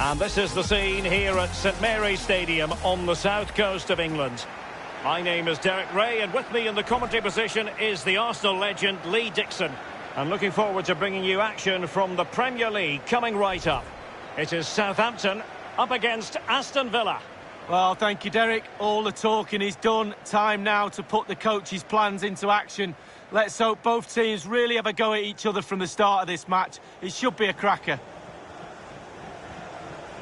And this is the scene here at St Mary's Stadium on the south coast of England. My name is Derek Ray, and with me in the commentary position is the Arsenal legend Lee Dixon. I'm looking forward to bringing you action from the Premier League coming right up. It is Southampton up against Aston Villa. Well, thank you, Derek. All the talking is done. Time now to put the coach's plans into action. Let's hope both teams really have a go at each other from the start of this match. It should be a cracker.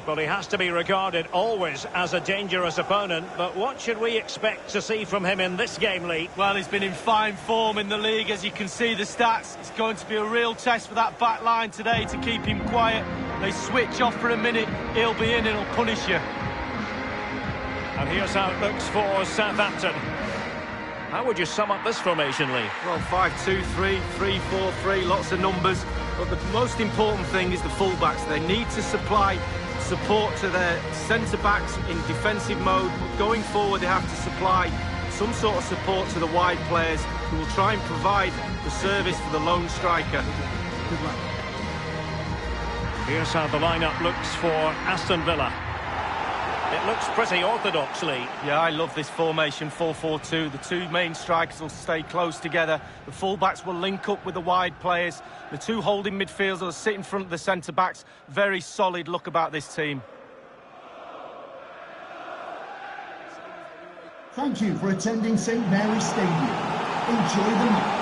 Well, he has to be regarded always as a dangerous opponent, but what should we expect to see from him in this game, Lee? Well, he's been in fine form in the league, as you can see the stats. It's going to be a real test for that back line today to keep him quiet. They switch off for a minute, he'll be in and he'll punish you. And here's how it looks for Southampton. How would you sum up this formation, Lee? Well, 5-2-3, 3-4-3, lots of numbers. But the most important thing is the fullbacks. They need to supply support to their centre-backs in defensive mode. But going forward, they have to supply some sort of support to the wide players who will try and provide the service for the lone striker. Good luck. Here's how the lineup looks for Aston Villa. It looks pretty orthodoxly. Yeah, I love this formation, 4-4-2. The two main strikers will stay close together. The full-backs will link up with the wide players. The two holding midfielders will sit in front of the centre-backs. Very solid look about this team. Thank you for attending St Mary's Stadium. Enjoy the match.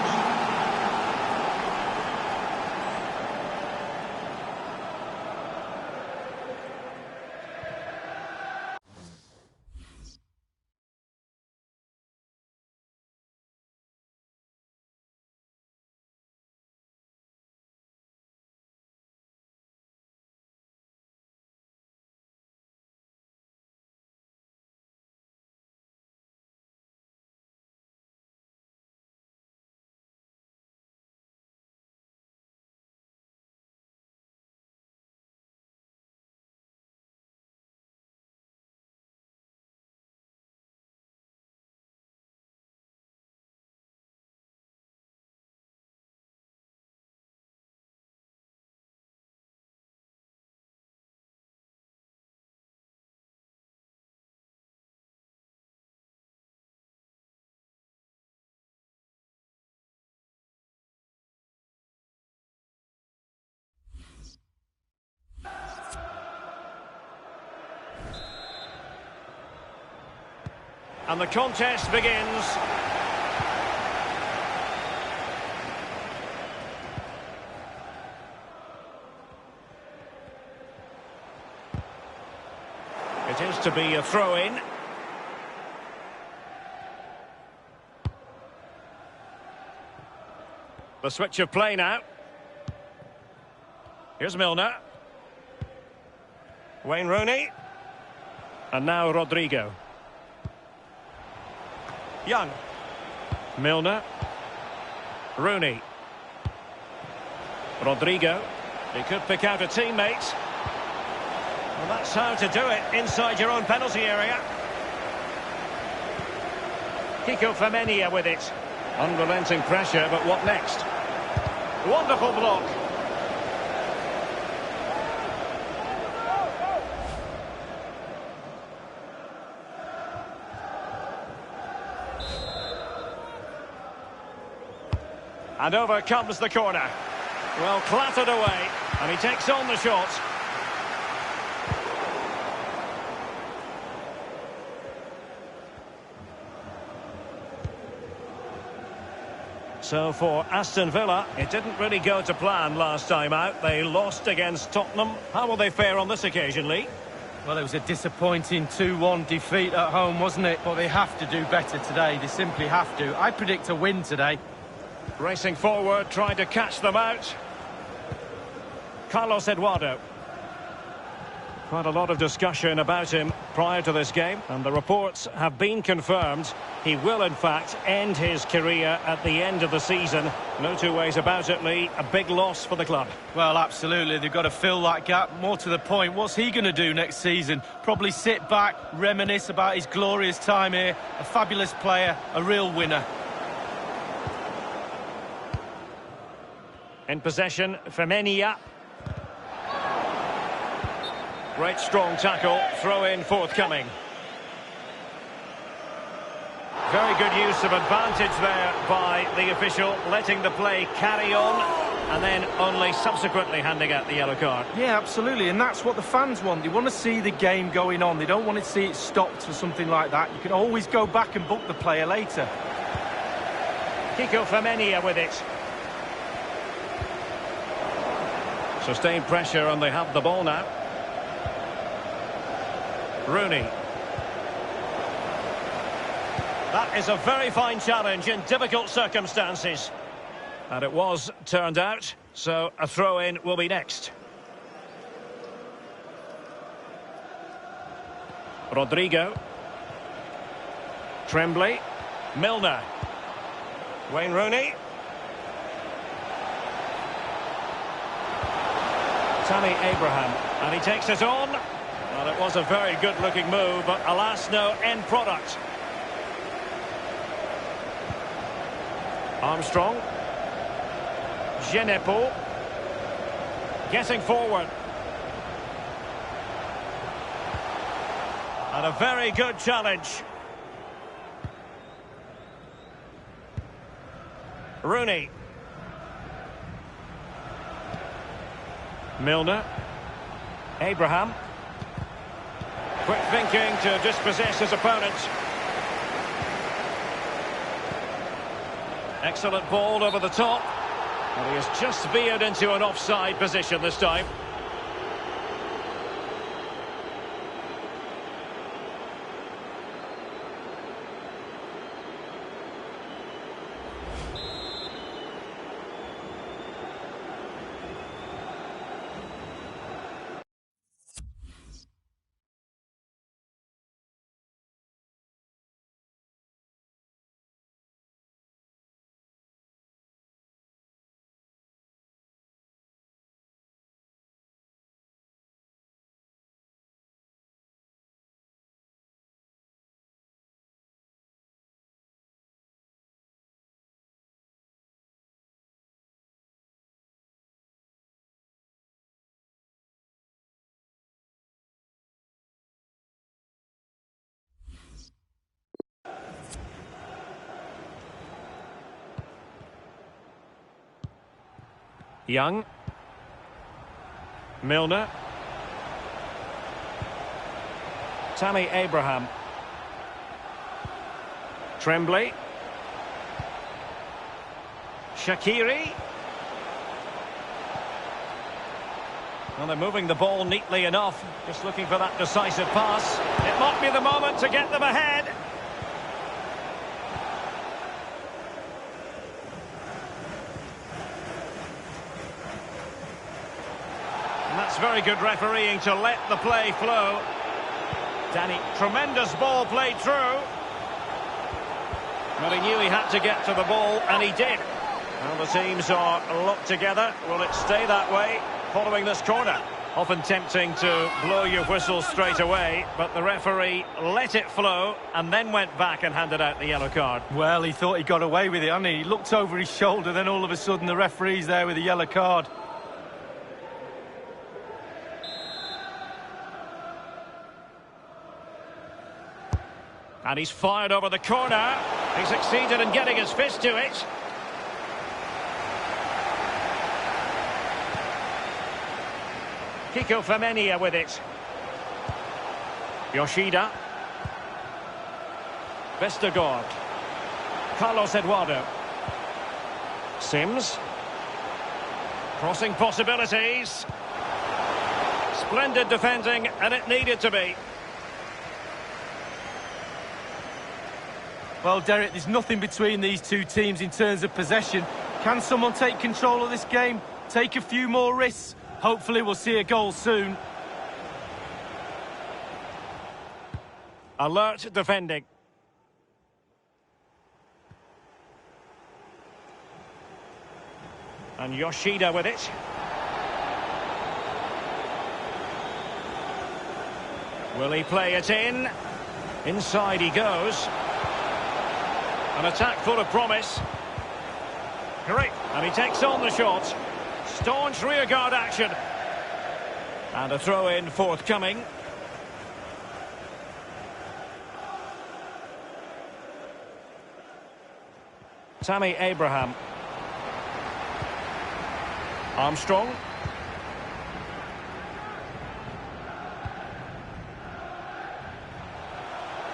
And the contest begins. It is to be a throw-in. The switch of play now. Here's Milner. Wayne Rooney. And now Rodrigo. Young. Milner. Rooney. Rodrigo. He could pick out a teammate. Well, that's how to do it inside your own penalty area. Kiko Femenia with it. Unrelenting pressure, but what next? Wonderful block. And over comes the corner. Well, clattered away, and he takes on the shot. So for Aston Villa, it didn't really go to plan last time out. They lost against Tottenham. How will they fare on this occasion, Lee? Well, it was a disappointing 2-1 defeat at home, wasn't it? But they have to do better today. They simply have to. I predict a win today. Racing forward, trying to catch them out. Carlos Eduardo. Quite a lot of discussion about him prior to this game, and the reports have been confirmed. He will, in fact, end his career at the end of the season. No two ways about it, Lee. A big loss for the club. Well, absolutely. They've got to fill that gap. More to the point, what's he going to do next season? Probably sit back, reminisce about his glorious time here. A fabulous player, a real winner. In possession, Femenia. Great strong tackle, throw in forthcoming. Very good use of advantage there by the official, letting the play carry on and then only subsequently handing out the yellow card. Yeah, absolutely, and that's what the fans want. They want to see the game going on. They don't want to see it stopped for something like that. You can always go back and book the player later. Kiko Femenia with it. Sustained pressure and they have the ball now. Rooney. That is a very fine challenge in difficult circumstances. And it was turned out, so a throw-in will be next. Rodrigo. Tremblay. Milner. Wayne Rooney. Tammy Abraham. And he takes it on. Well, it was a very good-looking move, but alas, no end product. Armstrong. Genepo. Getting forward. And a very good challenge. Rooney. Milner. Abraham. Quick thinking to dispossess his opponent. Excellent ball over the top. And he has just veered into an offside position this time. Young. Milner. Tammy Abraham. Tremblay. Shaqiri. Well, they're moving the ball neatly enough. Just looking for that decisive pass. It might be the moment to get them ahead. That's very good refereeing to let the play flow. Danny, tremendous ball played through. Well, he knew he had to get to the ball, and he did. Well, the teams are locked together. Will it stay that way following this corner? Often tempting to blow your whistle straight away, but the referee let it flow and then went back and handed out the yellow card. Well, he thought he got away with it, hadn't he? He looked over his shoulder, then all of a sudden the referee's there with a yellow card. And he's fired over the corner. He succeeded in getting his fist to it. Kiko Femenia with it. Yoshida. Vestergaard. Carlos Eduardo. Sims. Crossing possibilities. Splendid defending, and it needed to be. Well, Derek, there's nothing between these two teams in terms of possession. Can someone take control of this game? Take a few more risks? Hopefully we'll see a goal soon. Alert defending. And Yoshida with it. Will he play it in? Inside he goes. An attack full of promise. Great. And he takes on the shot. Staunch rearguard action. And a throw-in forthcoming. Tammy Abraham. Armstrong.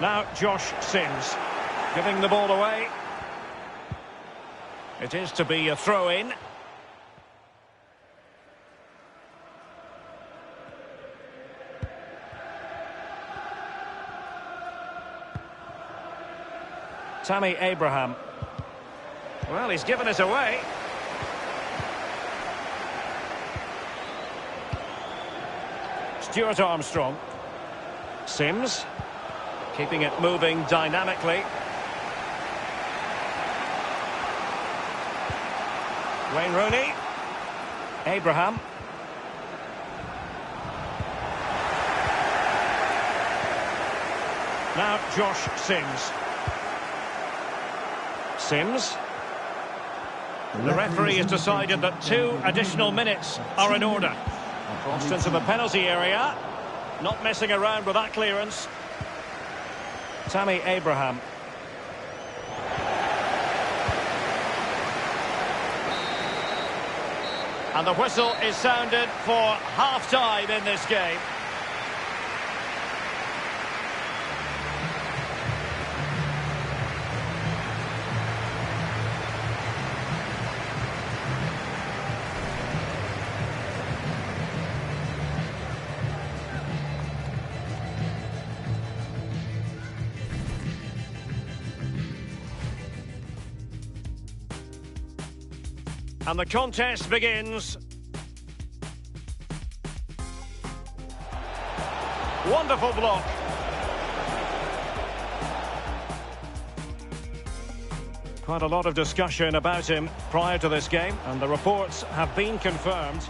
Now Josh Sims giving the ball away. It is to be a throw-in. Tammy Abraham. Well, he's given it away. Stuart Armstrong. Sims. Keeping it moving dynamically. Wayne Rooney. Abraham. Now Josh Sims. Sims. The referee has decided that 2 additional minutes are in order. Crossed into the penalty area. Not messing around with that clearance. Tammy Abraham. And the whistle is sounded for half-time in this game. And the contest begins. Wonderful block. Quite a lot of discussion about him prior to this game, and the reports have been confirmed.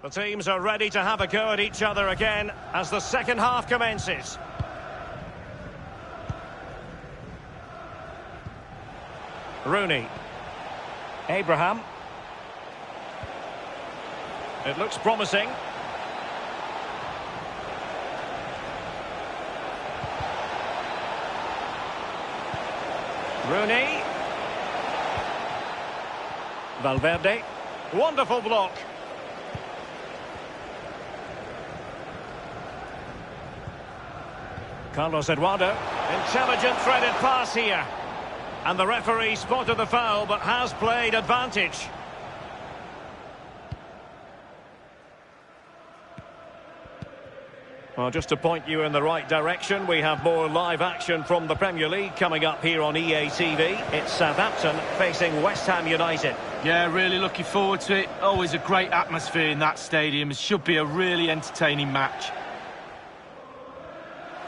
The teams are ready to have a go at each other again as the second half commences. Rooney. Abraham. It looks promising. Rooney. Valverde. Wonderful block. Carlos Eduardo. Intelligent threaded pass here. And the referee spotted the foul but has played advantage. Well, just to point you in the right direction, we have more live action from the Premier League coming up here on EA TV. It's Southampton facing West Ham United. Yeah, really looking forward to it. Always a great atmosphere in that stadium. It should be a really entertaining match.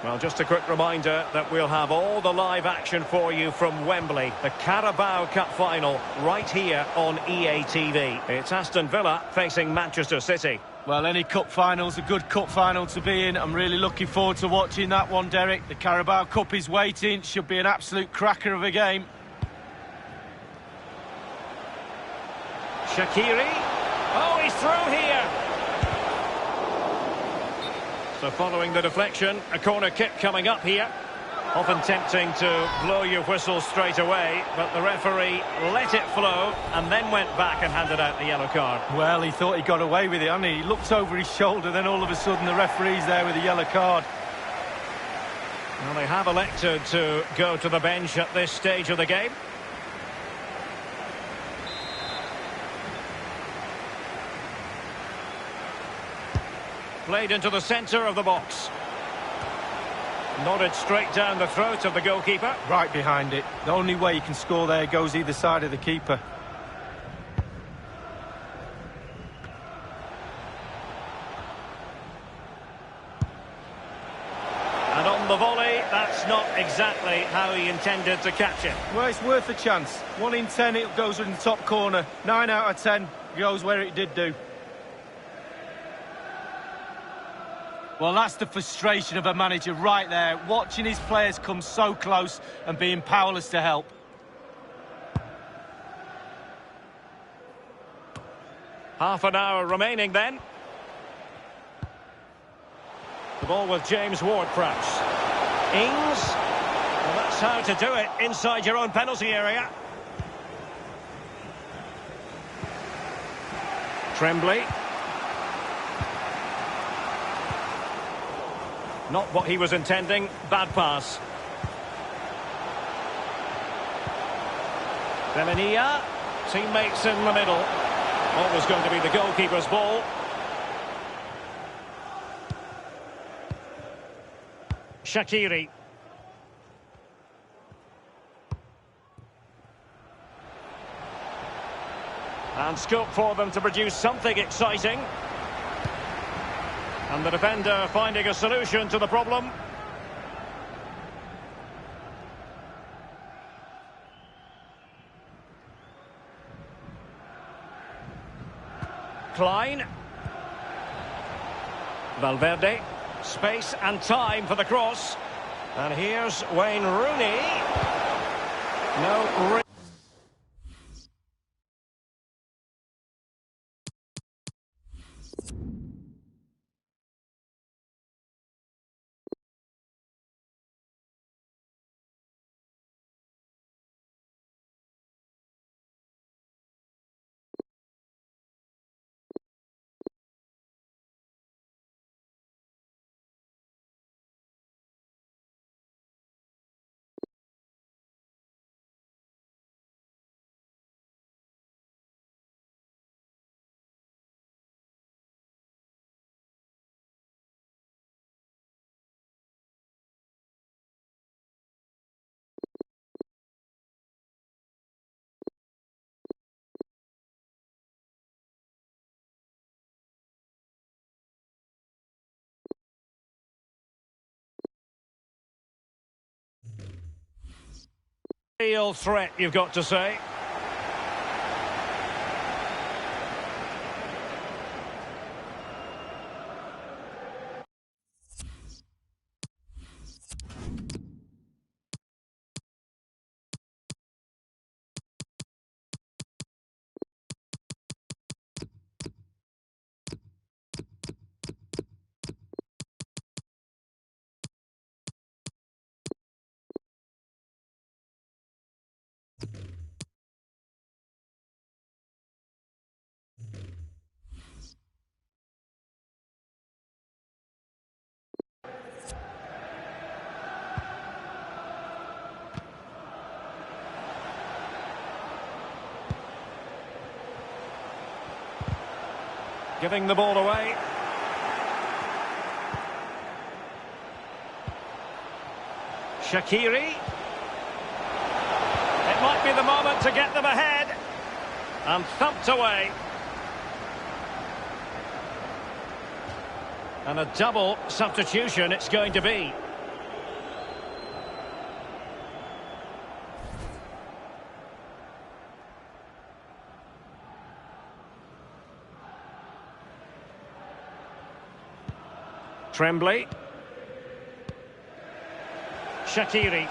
Well, just a quick reminder that we'll have all the live action for you from Wembley. The Carabao Cup final right here on EA TV. It's Aston Villa facing Manchester City. Well, any cup final's a good cup final to be in. I'm really looking forward to watching that one, Derek. The Carabao Cup is waiting. Should be an absolute cracker of a game. Shaqiri. Oh, he's through here. So following the deflection, a corner kick coming up here. Often tempting to blow your whistle straight away, but the referee let it flow and then went back and handed out the yellow card. Well, he thought he got away with it, hadn't he? He looked over his shoulder, then all of a sudden the referee's there with a yellow card. Well, they have elected to go to the bench at this stage of the game. Played into the centre of the box. Nodded straight down the throat of the goalkeeper. Right behind it. The only way you can score there goes either side of the keeper. And on the volley, that's not exactly how he intended to catch it. Well, it's worth a chance. 1 in 10 it goes in the top corner. 9 out of 10 goes where it did do. Well, that's the frustration of a manager right there, watching his players come so close and being powerless to help. Half an hour remaining then. The ball with James Ward-Prowse. Ings. Well, that's how to do it inside your own penalty area. Tremblay. Not what he was intending. Bad pass. Femenia. Teammates in the middle. Always going to be the goalkeeper's ball. Shaqiri. And scope for them to produce something exciting. And the defender finding a solution to the problem. Klein. Valverde. Space and time for the cross. And here's Wayne Rooney. No. Real threat, you've got to say. Giving the ball away. Shaqiri. It might be the moment to get them ahead. And thumped away. And a double substitution it's going to be. Tremblay. Shaqiri.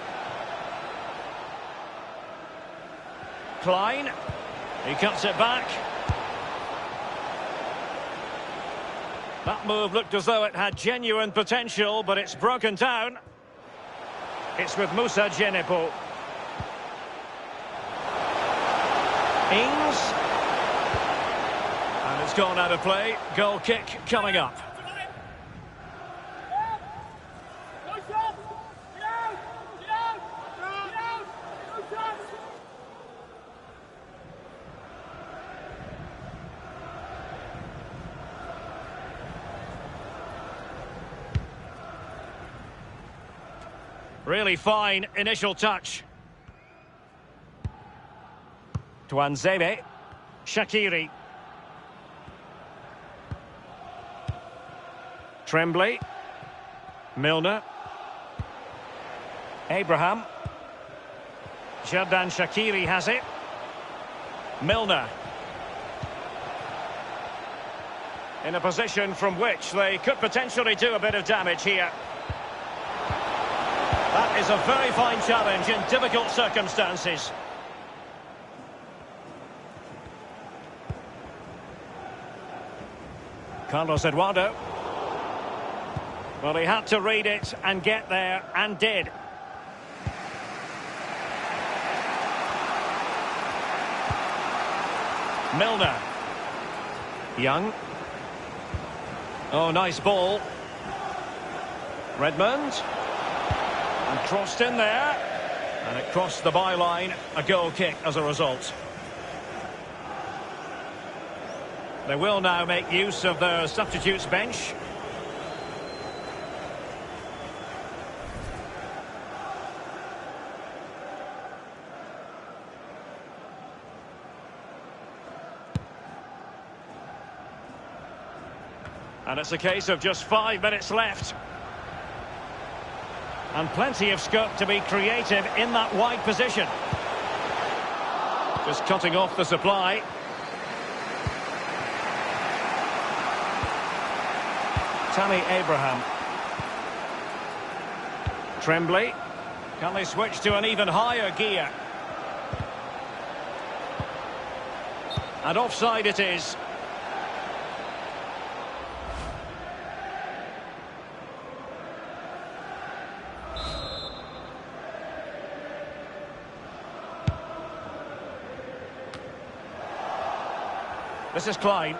Klein. He cuts it back. That move looked as though it had genuine potential, but it's broken down. It's with Moussa Djenepo. Ings. And it's gone out of play. Goal kick coming up. Really fine initial touch. Tuanzebe. Shaqiri. Tremblay. Milner. Abraham. Xherdan Shaqiri has it. Milner. In a position from which they could potentially do a bit of damage here. That is a very fine challenge in difficult circumstances. Carlos Eduardo. Well, he had to read it and get there, and did. Milner. Young. Oh, nice ball. Redmond. And crossed in there. And it crossed the byline. A goal kick as a result. They will now make use of their substitutes bench. And it's a case of just 5 minutes left. And plenty of scope to be creative in that wide position. Just cutting off the supply. Tammy Abraham. Tremblay. Can they switch to an even higher gear? And offside it is. This is Klein.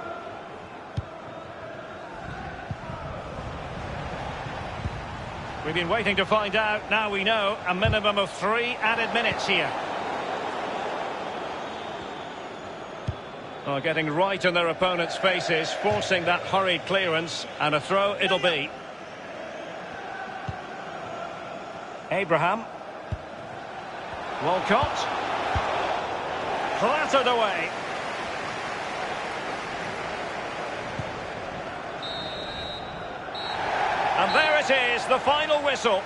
We've been waiting to find out. Now we know a minimum of 3 added minutes here. Oh, getting right in their opponent's faces, forcing that hurried clearance, and a throw it'll be. Abraham. Walcott. Clattered away. And there it is, the final whistle.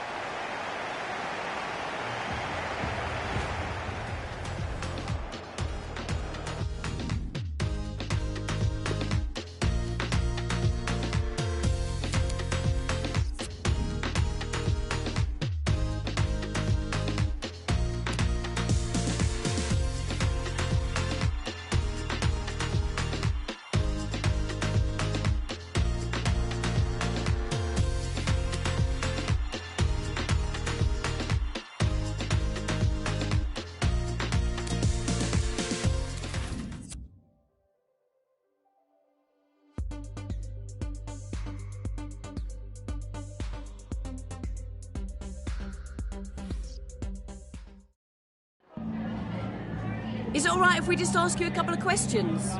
Is it all right if we just ask you a couple of questions?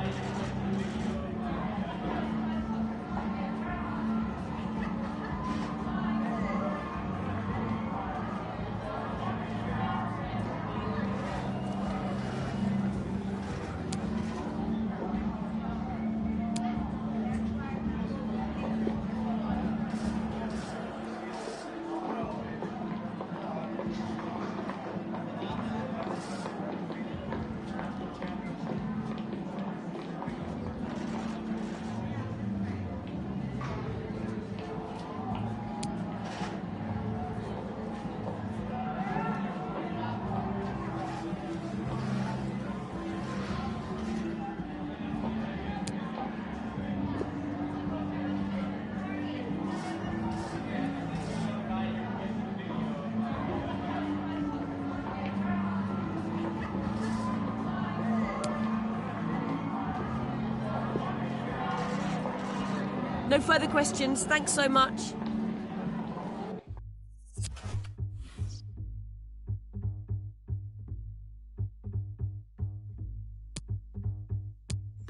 No further questions. Thanks so much.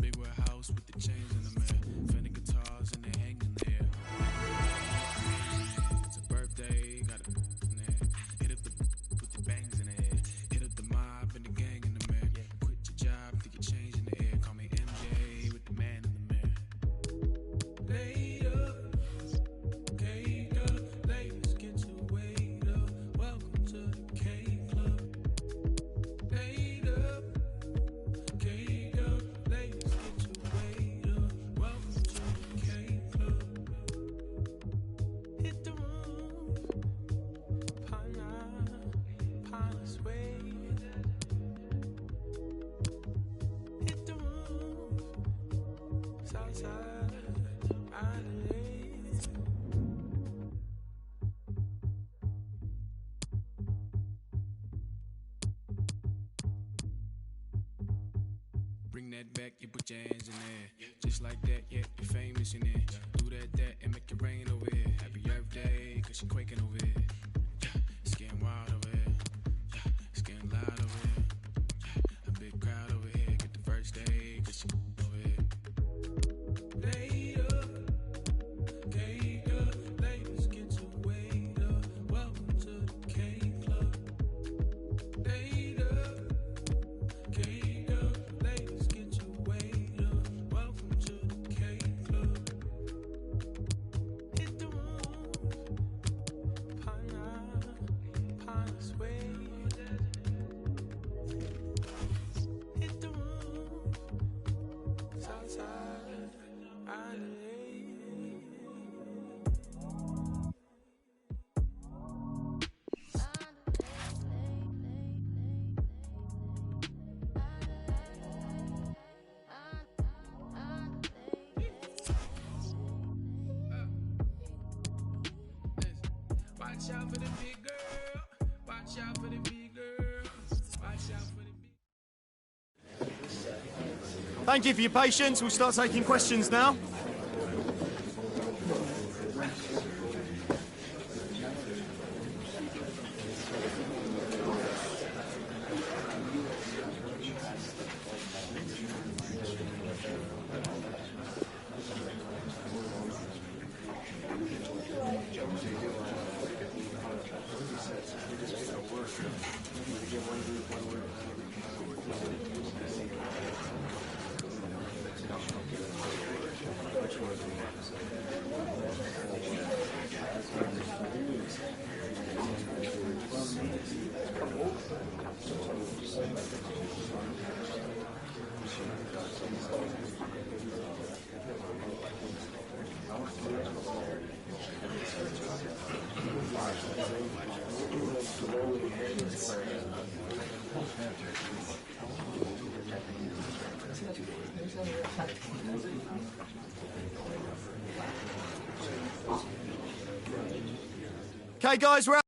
Big warehouse with the chains in the man. Fender guitars and they hanging there. It's a birthday, got a hit up the with the bangs in the head. Hit up the mob and the gang in the man. Quit your job, think you change in the air. Call me MJ with the man in the man. Laid up, caked up, ladies get your weight up. Welcome to the K Club. Laid up, caked up, ladies get your weight up. Welcome to the K Club. Hit the room, Pana Suede. Hit the room, Southside, Adelaide. Bring that back, you put your hands in there. Just like that, yeah, you're famous in there. Do that, and make it rain over here. Happy Earth Day, cause you're quaking over here. Yeah, it's getting wild over here. Yeah, it's getting loud over here. Yeah, a big crowd over here. Get the first day, cause you're over here. Laid up, cake up, ladies get your weight up. Welcome to the K Club. Laid up, cake up, ladies get your weight up. Welcome to the K Club. Hit the room, Pana Suede. Hit the room, Southside, Adelaide. Watch out for the big girl. Watch out for the big girl. Watch out for the big. Thank you for your patience. We'll start taking questions now. Okay, guys, we're out.